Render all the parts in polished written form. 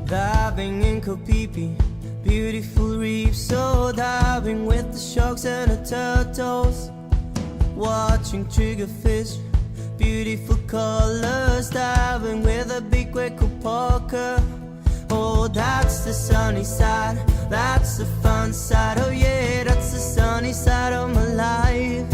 Diving in Kopipi, beautiful reef. So diving with the sharks and the turtles. Watching triggerfish, beautiful colors. Diving with a big Waco Parker. Oh, that's the sunny side, that's the fun side. Oh yeah, that's the sunny side of my life.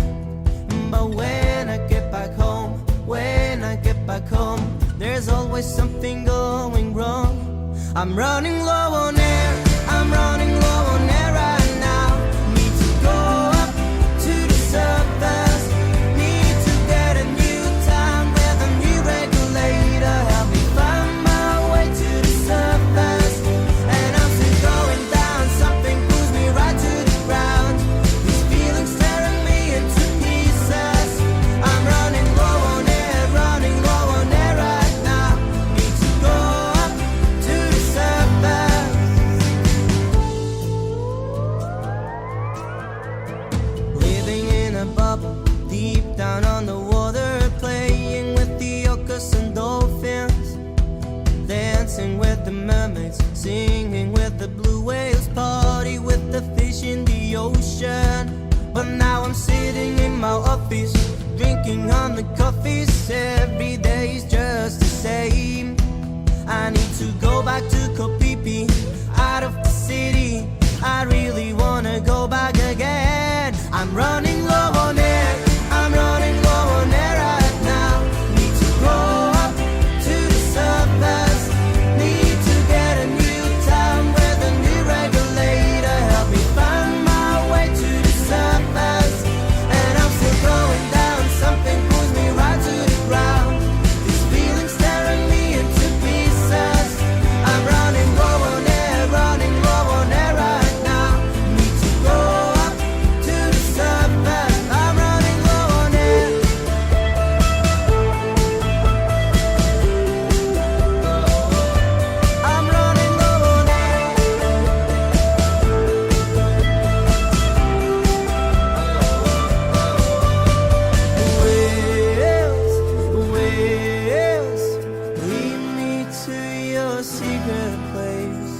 But when I get back home, when I get back home, there's always something going wrong. I'm running low on air, I'm running low on air right now. Need to go up to the surface. Need to get a new time with a new regulator. Help me find my way to the surface. And I'm still going down, something pulls me right to the ground. These feelings tearing me into pieces. I'm running low on air, running low on air right now. Need to go up to the surface. Living in a bubble, deep down on the water, playing with the orcas and dolphins, dancing with the mermaids, singing with the blue whales, party with the fish in the ocean. But now I'm sitting in my office, drinking on the coffees. Every day is just the same. I need to go back to Kopipi, out of the city. I really wanna go back again. I'm running low on air, I'm running low on air right now. Need to go up to the surface. Need to get a new time with a new regulator. Help me find my way to the surface. And I'm still going down, something pulls me right to the ground. These feelings tearing me into pieces. I'm running low on air, running low on air right now. Need to go up to the surface. I'm running low on air. I'm running low on air. Whales, whales, lead me to your secret place.